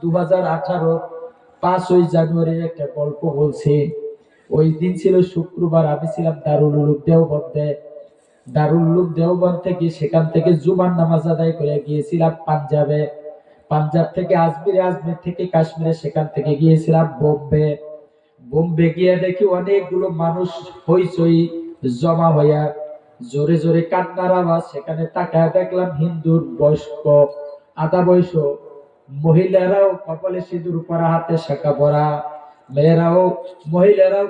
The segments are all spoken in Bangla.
2018 5ই জানুয়ারির একটা গল্প বলছি। ওই দিন ছিল শুক্রবার, আমি ছিলাম দারুল উলুম দেওবন্দে। দারুল উলুম দেওবন্দ থেকে সেখান থেকে জুমার নামাজ আদায় করে গিয়েছিলাম পাঞ্জাবে। পাঞ্জাব থেকে আজমিরে, আজমির থেকে কাশ্মীরে, সেখান থেকে গিয়েছিলাম বোম্বে। বোম্বে গিয়ে দেখি অনেকগুলো মানুষ হইচই জমা হইয়া জোরে জোরে কান্নার আওয়াজ। সেখানে তাকায় দেখলাম হিন্দুর বয়স্ক আধা বয়স মহিলারাও কপালে সিঁদুর পরা, হাতে শাখা পরা, মেয়েরাও মহিলারাও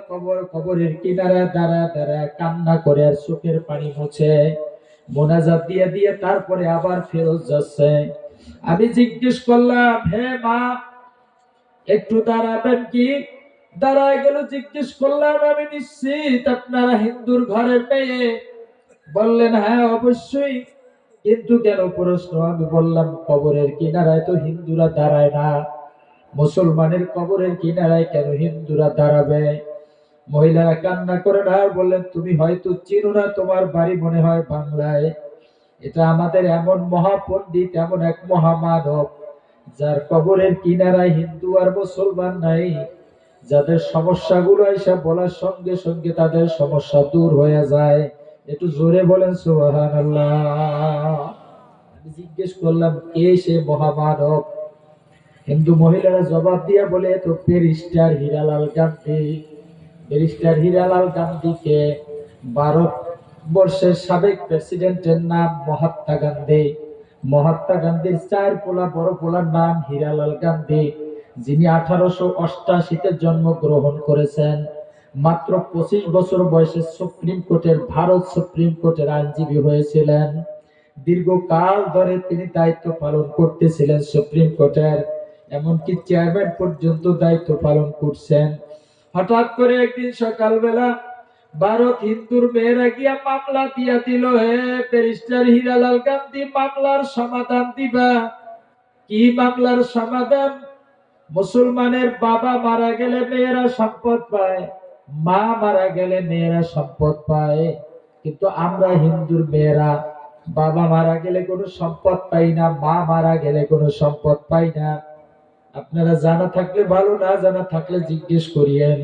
কবরের কিনারে দাঁড়ায় দাঁড়ায় কান্না করে আর চোখের পানি মুছে মোনাজাত দিয়ে দিয়ে তারপরে আবার ফেরত যাচ্ছে। আমি জিজ্ঞেস করলাম, হে মা, একটু দাঁড়াবেন কি? দাঁড়ায় গেল। জিজ্ঞেস করলাম, আমি নিশ্চিত আপনারা হিন্দুর ঘরের মেয়ে? বললেন, হ্যাঁ অবশ্যই। কিন্তু কেন প্রশ্ন? আমি বললাম, কবরের কিনারায় তো হিন্দুরা দাঁড়ায় না, মুসলমানের কবরের কিনারায় কেন হিন্দুরা দাঁড়াবে? মহিলারা কান্না করে না আর বললেন, তুমি হয়তো চিনো না, তোমার বাড়ি মনে হয় বাংলায়। এটা আমাদের এমন মহাপণ্ডিত, এমন এক মহামানব, যার কবরের কিনারায় হিন্দু আর মুসলমান নাই, যাদের সমস্যাগুলো এসে বলার সঙ্গে সঙ্গে তাদের সমস্যা দূর হয়ে যায়। একটু জোরে বলেন সুবহানাল্লাহ। আমি জিজ্ঞেস করলাম, কে সে মহামানব? হিন্দু মহিলারা জবাব দিয়া বলে, তো ব্যারিস্টার হীরালাল গান্ধী। ব্যারিস্টার হীরালাল গান্ধীকে ভারতবর্ষের সাবেক প্রেসিডেন্টের নাম মহাত্মা গান্ধী। মহাত্মা গান্ধীর চার পোলা বড় পোলার নাম হীরালাল গান্ধী, যিনি 1888-তে জন্মগ্রহণ করেছেন। মাত্র 25 বছর বয়সে সুপ্রিম কোর্টের, ভারত সুপ্রিম কোর্টের আইনজীবী হয়েছিলেন। দীর্ঘকাল ধরে তিনি দায়িত্ব পালন করতেছিলেন সুপ্রিম কোর্টের, এমনকি চেয়ারম্যান পর্যন্ত দায়িত্ব পালন করছেন। হঠাৎ করে একদিন সকালবেলা ভারত হিন্দুর মেয়েরা গিয়া মামলা দিয়া দিল, হে ব্যারিস্টার হীরালাল গান্ধী, মামলার সমাধান দিবা। কি মামলার সমাধান? মুসলমানের বাবা মারা গেলে মেয়েরা সম্পদ পায়, মা মারা গেলে মেয়েরা সম্পদ পায়, কিন্তু আমরা হিন্দুর মেয়েরা বাবা মারা গেলে কোনো সম্পদ পাই না, মা মারা গেলে কোনো সম্পদ পাই না। আপনারা জানা থাকলে ভালো, না জানা থাকলে জিজ্ঞেস করিয়েন।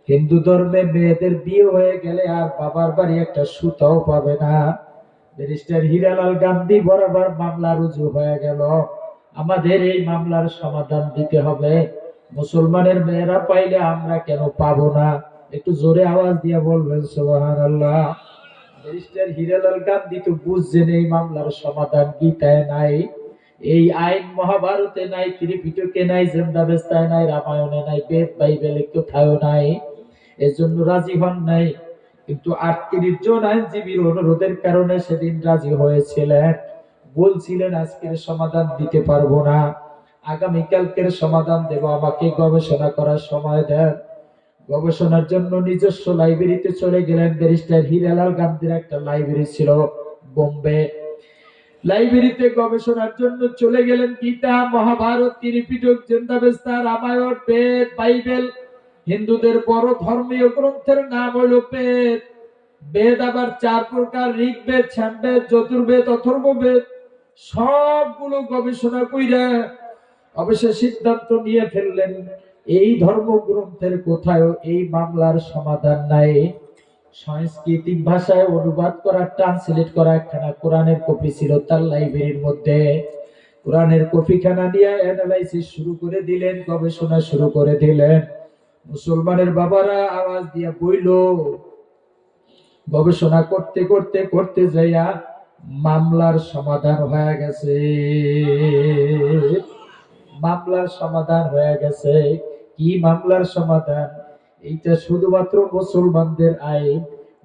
হিন্দু ধর্মে মেয়েদের বিয়ে হয়ে গেলে আর বাবার বাড়ি একটা সুতাও পাবে না। ব্যারিস্টার হীরালাল গান্ধী বরাবর মামলা রুজু হয়ে গেল। আমাদের এই মামলার সমাধান দিতে হবে। মুসলমানের মেয়েরা পাইলে আমরা কেন পাবো না? একটু জোরে আওয়াজ দিয়ে বলবেন সুবহানাল্লাহ। ব্যারিস্টার হীরালাল গান্ধী তো বুঝছেন এই মামলার সমাধান গীতায় নাই, এই আইন মহাভারতে নাই, ত্রিপিটকে নাই, জিন্দাবেস্তায় নাই, রামায়ণে নাই, বেদ বাইবেলে কোথাও নাই। এজন্য রাজি হন নাই। কিন্তু 38 জন আইনজীবীর অনুরোধের কারণে সেদিন রাজি হয়েছিলেন। বলছিলেন, আজকের সমাধান দিতে পারবো না, আগামীকালকের সমাধান দেব, আমাকে গবেষণা করার সময় দেন। গবেষণার জন্য নিজস্ব লাইব্রেরিতে চলে গেলেন। ব্যারিস্টার হীরালাল গান্ধীর একটা লাইব্রেরি ছিল বোম্বে। লাইব্রেরিতে গবেষণার জন্য চলে গেলেন। গীতা, মহাভারত, ত্রিপিটক, জিন্দাবেস্তা, রামায়ণ, বেদ, বাইবেল, হিন্দুদের বড় ধর্মীয় গ্রন্থের নাম হইল বেদ। বেদ আবার 4 প্রকার: ঋগ্বেদ, সামবেদ, যজুর্বেদ, অথর্ববেদ। সবগুলো গবেষণা কইরা অবশ্যই সিদ্ধান্ত নিয়ে ফেললেন, এই ধর্মগ্রন্থের কোথাও এই মামলার সমাধান নাই। সাংস্কৃতিক ভাষায় অনুবাদ করা, ট্রান্সলেট করা একখানা কোরআনের কপি ছিল তার লাইব্রেরির মধ্যে। কোরআনের কপিখানা নিয়ে অ্যানালাইসিস শুরু করে দিলেন, গবেষণা শুরু করে দিলেন। মুসলমানের বাবারা আওয়াজ দিয়া বইল। গবেষণা করতে করতে করতে যাইয়া মামলার সমাধান হয়ে গেছে। মামলার সমাধান হয়ে গেছে। কি মামলার সমাধান? এইটা শুধুমাত্র মুসলমানদের আইন,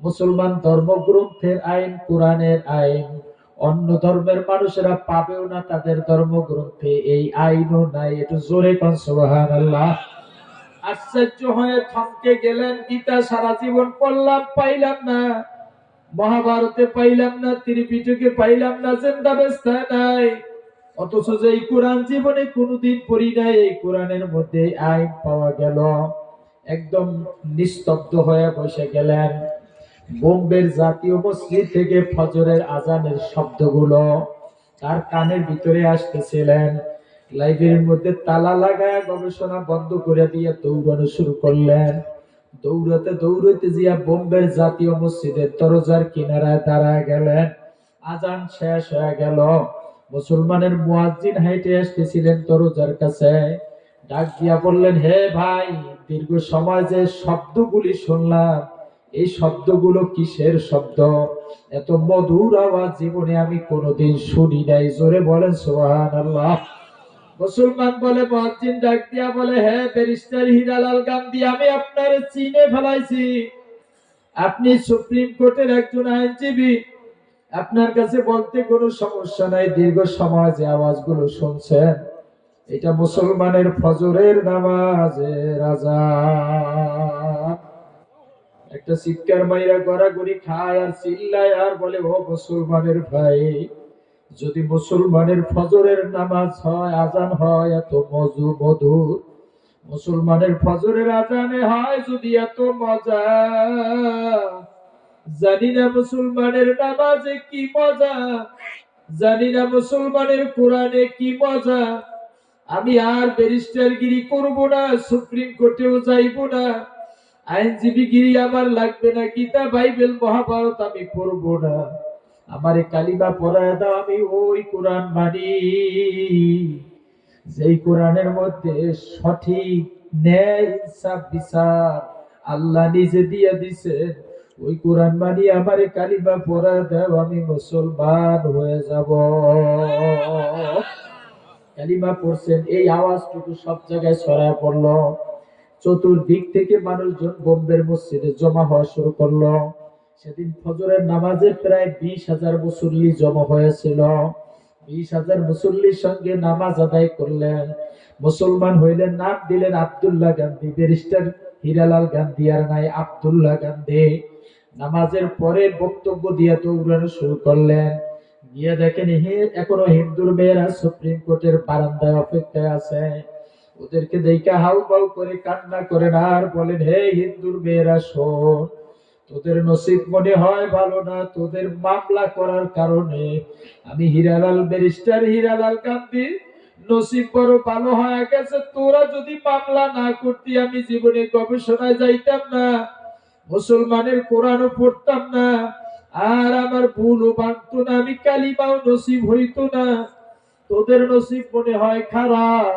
মুসলমান ধর্মগ্রন্থের আইন, কোরআনের আইন। অন্য ধর্মের মানুষেরা পাবেও না, তাদের ধর্মগ্রন্থে এই আইনও নাই। একটু জোরে কোন সুবহানাল্লাহ। আশ্চর্য হয়ে থমকে গেলেন। গীতা সারা জীবন পড়লাম, পাইলাম না। মহাভারতে পাইলাম না, ত্রিপিটকে পাইলাম না, জিন্দাবেস্তায় নাই। অথচ যে এই কোরআন জীবনে কোনোদিন পড়ি নাই, এই কোরআনের মধ্যে আইন পাওয়া গেল। একদম নিস্তব্ধ হয়ে বসে গেলেন। বোম্বের জাতীয় মসজিদ থেকে ফজরের আজানের শব্দগুলো তার কানের ভিতরে আসতেছিলেন। লাইব্রেরির মধ্যে তালা লাগায় গবেষণা বন্ধ করে দিয়ে দৌড়ানো শুরু করলেন। দৌড়াতে দৌড়াতে জিয়া বোম্বের জাতীয় মসজিদের দরজার কিনারায় দাঁড়ায় গেলেন। আজান শেষ হয়ে গেল। মুসলমানের মুয়াজ্জিন হাইটে আসতেছিলেন দরজার কাছে। ডাক দিয়া বললেন, হে ভাই, দীর্ঘ সময় যে শব্দগুলি শুনলাম, এই শব্দগুলো কিসের শব্দ? এত মধুর আওয়াজ জীবনে আমি কোনোদিন শুনি নাই। জোরে বলেন সুবহানাল্লাহ। মুসলমান বলে, মুয়াজ্জিন ডাক দিয়া বলে, হে ব্যারিস্টার হীরালাল গান্ধী, আমি আপনারে চিনে ফেলাইছি। আপনি সুপ্রিম কোর্টের একজন আইনজীবী। আপনার কাছে বলতে কোনো সমস্যা নাই। দীর্ঘ সময় যে আওয়াজগুলো শুনছেন, এটা মুসলমানের ফজরের নামাজের আযান। একটা চিৎকার মাইরা গড়াগড়ি খায় আর চিল্লায় আর বলে, ও মুসলমানের ভাই, যদি মুসলমানের ফজরের নামাজ হয়, আজান হয় এত মধুর, মুসলমানের ফজরের আজানে হয় যদি এত মজা, জানি না মুসলমানের নামাজে কি মজা, জানি না মুসলমানের কোরআনে কি মজা। আমি আর ব্যারিস্টারগিরি করব না, সুপ্রিম কোর্টেও যাইব না, আইনজীবীগিরি আমার লাগবে না, গীতা বাইবেল মহাভারত আমি পড়ব না, আমারে কালিমা পড়ায় দাও, আমি ওই কোরআন মানি যেই কোরআনের মধ্যে সঠিক ন্যায় ইনসাফ বিচার আল্লাহ নিজে দিয়ে দিছে। ওই কোরআন মানি, আমারে কালিমা পড়ায় দাও, আমি মুসলমান হয়ে যাব। কালিমা পড়ছেন, এই আওয়াজটুকু সব জায়গায় ছড়ায় পড়লো। চতুর্দিক থেকে মানুষজন বোম্বের মসজিদে জমা হওয়া শুরু করলো। সেদিন ফজরের নামাজে প্রায় 20,000 মুসল্লি জমা হয়েছিল। 20,000 মুসল্লির সঙ্গে নামাজ আদায় করলেন। মুসলমান হইলেন, নাম দিলেন আব্দুল্লাহ গান্ধী। ব্যারিস্টার হীরালাল গান্ধী আর নাই, আব্দুল্লাহ গান্ধী। নামাজের পরে বক্তব্য দিয়ে দৌড়ানো শুরু করলেন। গিয়ে দেখেন, এখনো হিন্দুর মেয়েরা সুপ্রিম কোর্টের বারান্দায় অপেক্ষায় আছে। ওদেরকে দেখে হাউ বাউ করে কান্না করেন আর বলেন, হে হিন্দুর মেয়েরা শোন, তোদের নসিব মনে হয় ভালো না। তোদের মামলা করার কারণে আমি হীরালাল, ব্যারিস্টার হীরালাল গান্ধী নসিব বড় ভালো হয়ে গেছে। তোরা যদি মামলা না করতি, আমি জীবনে গবেষণায় যাইতাম না, মুসলমানের কোরআনও পড়তাম না, আর আমার ভুলও ভাঙতো না, আমি কালিমাও নসিব হইতো না। তোদের নসিব মনে হয় খারাপ,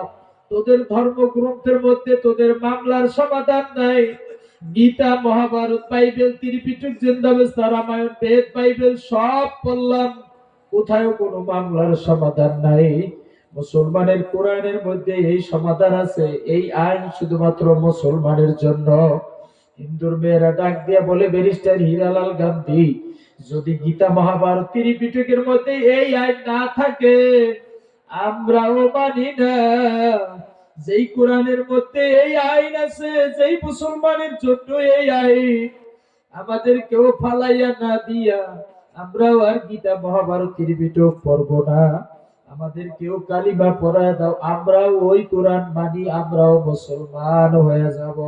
তোদের ধর্মগ্রন্থের মধ্যে তোদের মামলার সমাধান নাই। গীতা, মহাভারত, বাইবেল, ত্রিপিটক, জিন্দাবেস্তা, রামায়ণ, বেদ, বাইবেল সব পড়লাম, কোথাও কোনো মামলার সমাধান নাই। মুসলমানের কোরআনের মধ্যে এই সমাধান আছে, এই আইন শুধুমাত্র মুসলমানের জন্য। হিন্দুর মেয়েরা ডাক দিয়ে বলে, ব্যারিস্টার হীরালাল গান্ধী, যদি গীতা, মহাভারত, ত্রিপিটকের মধ্যে এই আইন না থাকে, আমরাও মানি না। যেই কোরআনের মধ্যে এই আইন আছে, যেই মুসলমানের জন্য এই আইন, আমাদের কেউ ফালাইয়া না দিয়া আমরাও আর গীতা, মহাভারত, ত্রিপিটক পড়বো না। আমাদের কেউ কালিমা পড়ায় দাও, আমরাও ওই কোরআন মানি, আমরাও মুসলমান হয়ে যাব।